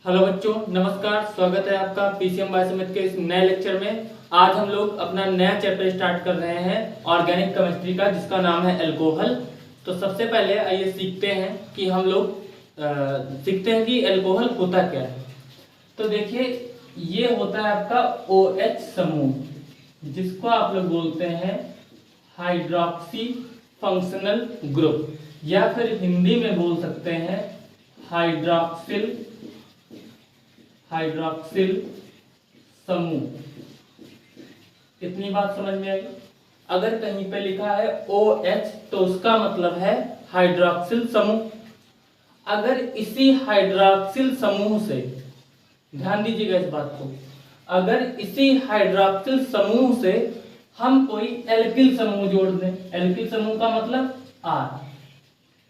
Hello बच्चों, नमस्कार। स्वागत है आपका पीसीएम बायोसमिथ के इस नए लेक्चर में। आज हम लोग अपना नया चैप्टर स्टार्ट कर रहे हैं ऑर्गेनिक केमिस्ट्री का, जिसका नाम है अल्कोहल। तो सबसे पहले आइए सीखते हैं कि हम लोग सीखते हैं कि अल्कोहल होता क्या है। तो देखिए, ये होता है आपका OH समूह, जिसको आप लोग बोलते हैं हाइड्रोक्सी फंक्शनल ग्रुप, या फिर हिंदी में बोल सकते हैं हाइड्रोक्सिल समूह। इतनी बात समझ में आई। अगर कहीं पे लिखा है OH तो उसका मतलब है हाइड्रोक्सिल समूह। अगर इसी हाइड्रोक्सिल समूह से, ध्यान दीजिएगा इस बात को, अगर इसी हाइड्रोक्सिल समूह से हम कोई एल्किल समूह जोड़ दें, एल्किल समूह का मतलब R,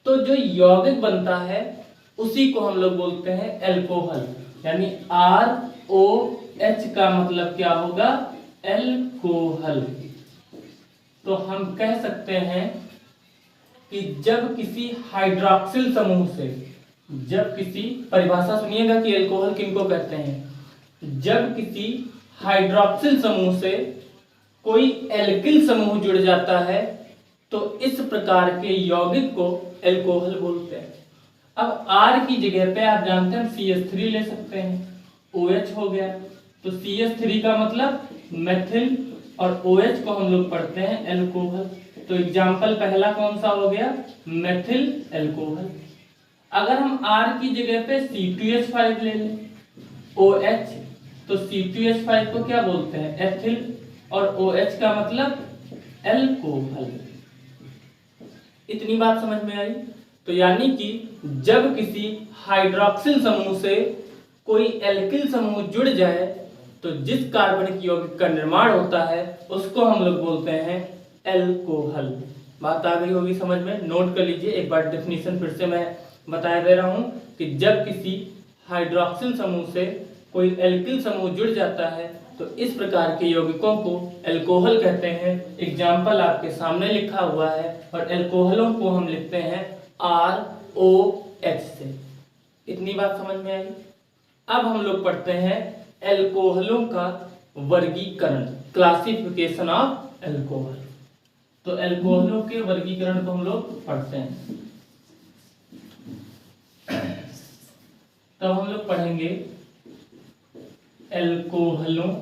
तो जो यौगिक बनता है उसी को हम लोग बोलते हैं अल्कोहल। यानी ROH का मतलब क्या होगा? अल्कोहल। तो हम कह सकते हैं कि जब किसी हाइड्रोक्सिल समूह से, जब किसी, परिभाषा सुनिएगा कि अल्कोहल किनको कहते हैं। जब किसी हाइड्रोक्सिल समूह से कोई एल्किल समूह जुड़ जाता है तो इस प्रकार के यौगिक को अल्कोहल बोलते हैं। अब R की जगह पे आप जानते हैं CH3 ले सकते हैं, OH हो गया। तो CH3 का मतलब मेथिल, और OH को हम लोग पढ़ते हैं अल्कोहल। तो एग्जाम्पल पहला कौन सा हो गया? Methyl alcohol. अगर हम R की जगह पे C2H5 ले लें, OH, तो C2H5 को क्या बोलते हैं? एथिल, और OH का मतलब अल्कोहल। इतनी बात समझ में आई। तो यानी कि जब किसी हाइड्रोक्सिल समूह से कोई एल्किल समूह जुड़ जाए तो जिस कार्बनिक यौगिक का निर्माण होता है उसको हम लोग बोलते हैं अल्कोहल। बात आ गई होगी समझ में? नोट कर लीजिए, एक बार डेफिनेशन फिर से मैं बता दे रहा हूं कि जब किसी हाइड्रोक्सिल समूह से कोई एल्किल समूह जुड़ जाता है तो इस प्रकार के यौगिकों को अल्कोहल कहते हैं। एग्जाम्पल आपके सामने लिखा हुआ है, और अल्कोहलों को हम लिखते हैं ROH से। इतनी बात समझ में आई। अब हम लोग पढ़ते हैं अल्कोहलों का वर्गीकरण, क्लासिफिकेशन ऑफ अल्कोहल। तो अल्कोहलों के वर्गीकरण को हम लोग पढ़ते हैं। तब हम लोग पढ़ेंगे अल्कोहलों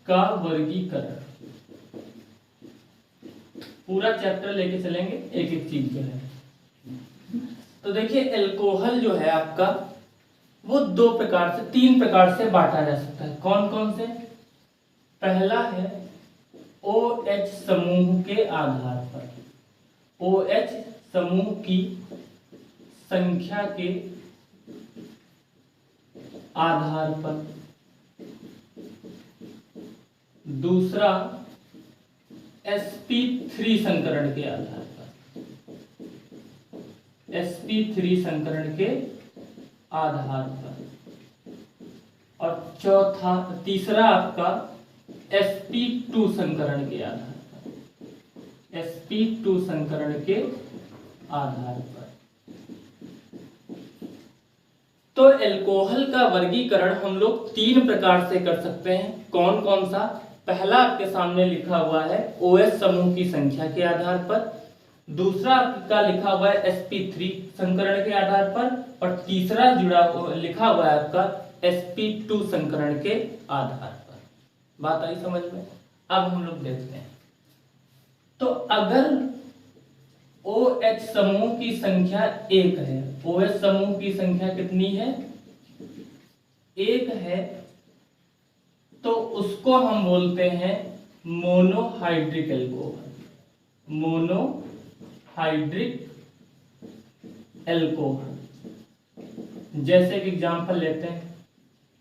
का वर्गीकरण। पूरा चैप्टर लेके चलेंगे, एक एक चीज जो है। तो देखिए, अल्कोहल जो है आपका, वो तीन प्रकार से बांटा जा सकता है। कौन कौन से? पहला है OH समूह के आधार पर, OH समूह की संख्या के आधार पर। दूसरा sp3 संकरण के आधार पर, sp3 संकरण के आधार पर। और तीसरा आपका sp2 संकरण के आधार पर, sp2 संकरण के आधार पर। तो अल्कोहल का वर्गीकरण हम लोग तीन प्रकार से कर सकते हैं। कौन कौन सा? पहला आपके सामने लिखा हुआ है OH समूह की संख्या के आधार पर, दूसरा आपका लिखा हुआ है sp3 संकरण के आधार पर, और तीसरा लिखा हुआ है आपका sp2 संकरण के आधार पर। बात आई समझ में? अब हम लोग देखते हैं। तो अगर OH समूह की संख्या 1 है, OH समूह की संख्या कितनी है? 1 है, तो उसको हम बोलते हैं मोनोहाइड्रिक अल्कोहल। Monohydric alcohol. जैसे कि एग्जांपल लेते हैं,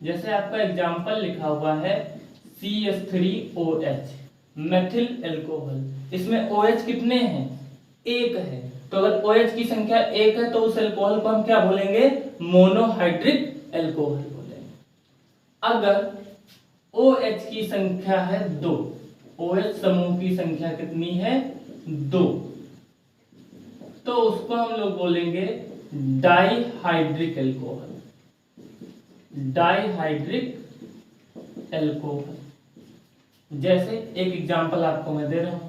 जैसे आपका एग्जांपल लिखा हुआ है CH3OH, मेथिल अल्कोहल। इसमें OH कितने हैं? 1 है। तो अगर OH की संख्या 1 है तो उस अल्कोहल को हम क्या बोलेंगे? मोनोहाइड्रिक अल्कोहल बोलेंगे। अगर OH की संख्या है 2, OH समूह की संख्या कितनी है? 2, तो उसको हम लोग बोलेंगे डाइहाइड्रिक एल्कोहल, डाइहाइड्रिक एल्कोहल। जैसे एक एग्जांपल आपको मैं दे रहा हूं,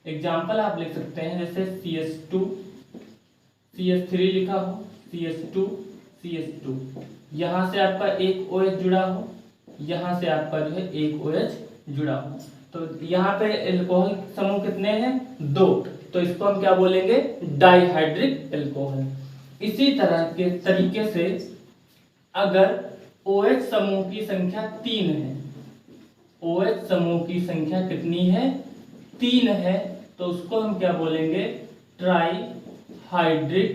एग्जांपल आप लिख सकते हैं जैसे CH2 CH3 लिखा हो, CH2 CH2, यहां से आपका एक OH जुड़ा हो, यहां से आपका जो है एक OH जुड़ा हो, तो यहाँ पे एल्कोहल समूह कितने हैं? 2, तो इसको हम क्या बोलेंगे? Dihydric alcohol. इसी तरह के तरीके से अगर OH समूह की संख्या 3 है, OH समूह की संख्या कितनी है? 3 है, तो उसको हम क्या बोलेंगे? Trihydric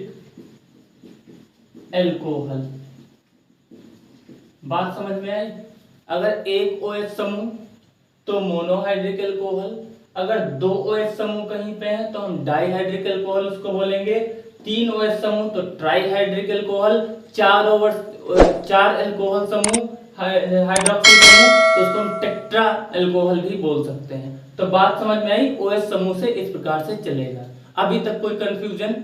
alcohol. बात समझ में आई? अगर एक OH समूह तो मोनोहाइड्रिक एल्कोहल, अगर 2 OH समूह कहीं पे है तो हम डाइहाइड्रिक एल्कोहल उसको बोलेंगे, 3 OH समूह तो ट्राइहाइड्रिक एल्कोहल, 4 एल्कोहल समूह हाइड्रोक्सिल समूह तो उसको हम टेट्रा एल्कोहल भी बोल सकते हैं। तो बात समझ में आई? OH समूह से इस प्रकार से चलेगा। अभी तक कोई कंफ्यूजन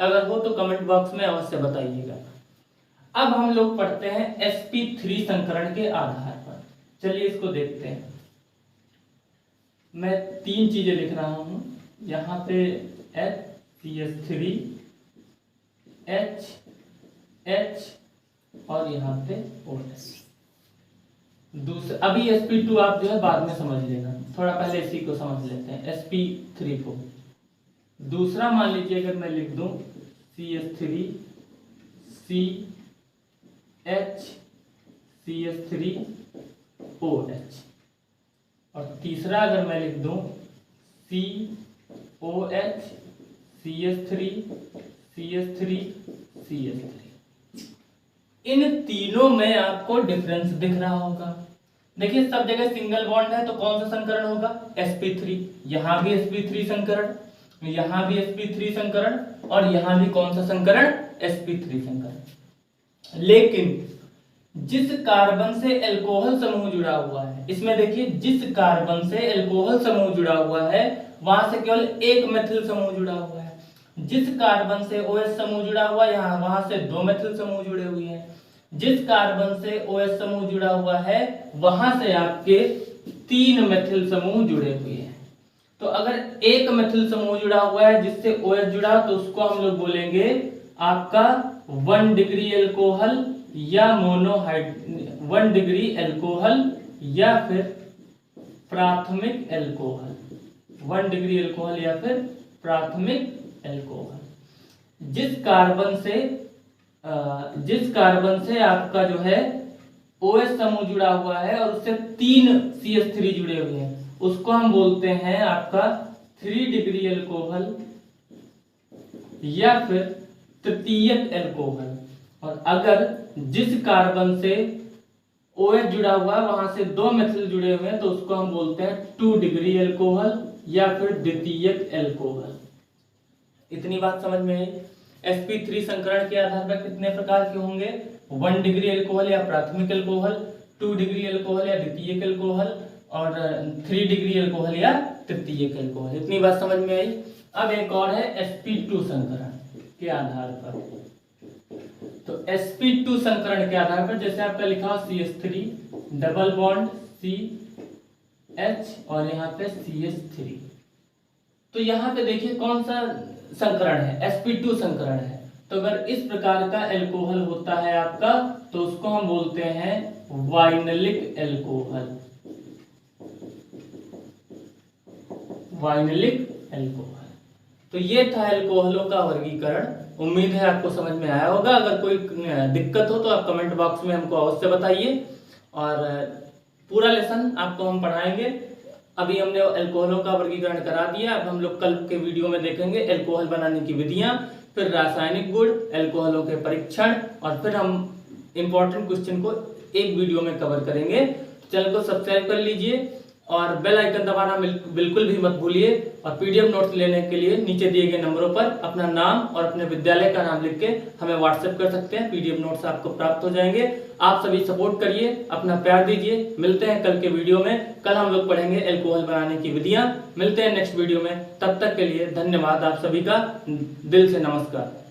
अगर हो तो कमेंट बॉक्स में अवश्य बताइएगा। अब हम लोग पढ़ते हैं sp3 संकरण के आधार पर। चलिए इसको देखते हैं। मैं 3 चीजें लिख रहा हूं, यहाँ पे CH3 H और यहाँ पे OH। दूसरा अभी sp2 आप जो है बाद में समझ लेना, थोड़ा पहले इसी को समझ लेते हैं sp3 को। दूसरा मान लीजिए अगर मैं लिख दूं CH3 CH3 OH, और तीसरा अगर मैं लिख दूं COH CH3 इन तीनों में आपको डिफरेंस दिख रहा होगा। देखिए सब जगह सिंगल बॉन्ड है तो कौन सा संकरण होगा? sp3। यहां भी sp3 संकरण, यहां भी sp3 संकरण, और यहां भी कौन सा संकरण? sp3 संकरण। लेकिन जिस कार्बन से एल्कोहल समूह जुड़ा हुआ है, इसमें देखिए जिस कार्बन से एल्कोहल समूह जुड़ा हुआ है वहां से केवल एक मेथिल समूह जुड़ा हुआ है। जिस कार्बन से OH समूह जुड़ा हुआ है वहां से 2 मेथिल समूह जुड़े हुए हैं। जिस कार्बन से OH समूह जुड़ा हुआ है वहां से आपके 3 मेथिल समूह जुड़े हुए हैं। तो अगर एक मेथिल समूह जुड़ा हुआ है जिससे OH जुड़ा तो उसको हम लोग बोलेंगे आपका 1 डिग्री एल्कोहल या 1 डिग्री एल्कोहल या फिर प्राथमिक एल्कोहल, 1 डिग्री एल्कोहल या फिर प्राथमिक एल्कोहल। जिस कार्बन से आपका जो है OH समूह जुड़ा हुआ है और उससे 3 CH3 जुड़े हुए हैं उसको हम बोलते हैं आपका 3 डिग्री एल्कोहल या फिर तृतीयक एल्कोहल। और अगर जिस कार्बन से OH जुड़ा हुआ है वहां से 2 मेथिल जुड़े हुए हैं तो उसको हम बोलते हैं 2 डिग्री एल्कोहल या फिर द्वितीयक एल्कोहल। इतनी बात समझ में आई? sp3 संकरण के आधार पर कितने प्रकार के होंगे? 1 डिग्री एल्कोहल या प्राथमिक एल्कोहल, 2 डिग्री एल्कोहल या द्वितीयक एल्कोहल, और 3 डिग्री एल्कोहल या तृतीयक एल्कोहल। इतनी बात समझ में आई? अब एक और है sp2 संकरण के आधार पर। तो sp2 संकरण के आधार पर जैसे आपका लिखा हो CH3 डबल बॉन्ड CH और यहाँ पे CH3, तो यहाँ पे देखिए कौन सा संकरण है? sp2 संकरण है। तो अगर इस प्रकार का एल्कोहल होता है आपका तो उसको हम बोलते हैं वाइनलिक एल्कोहल, वाइनलिक एल्कोहल। तो ये था एल्कोहलों का वर्गीकरण। उम्मीद है आपको समझ में आया होगा। अगर कोई दिक्कत हो तो आप कमेंट बॉक्स में हमको अवश्य बताइए, और पूरा लेसन आपको हम पढ़ाएंगे। अभी हमने एल्कोहलों का वर्गीकरण करा दिया, अब हम लोग कल के वीडियो में देखेंगे एल्कोहल बनाने की विधियां, फिर रासायनिक गुण, एल्कोहलों के परीक्षण, और फिर हम इंपॉर्टेंट क्वेश्चन को एक वीडियो में कवर करेंगे। चैनल को सब्सक्राइब कर लीजिए और बेल आइकन दबाना बिल्कुल भी मत भूलिए। और पीडीएफ नोट्स लेने के लिए नीचे दिए गए नंबरों पर अपना नाम और अपने विद्यालय का नाम लिख के हमें व्हाट्सएप कर सकते हैं। पीडीएफ नोट्स आपको प्राप्त हो जाएंगे। आप सभी सपोर्ट करिए, अपना प्यार दीजिए। मिलते हैं कल के वीडियो में। कल हम लोग पढ़ेंगे एल्कोहल बनाने की विधियां। मिलते हैं नेक्स्ट वीडियो में। तब तक के लिए धन्यवाद। आप सभी का दिल से नमस्कार।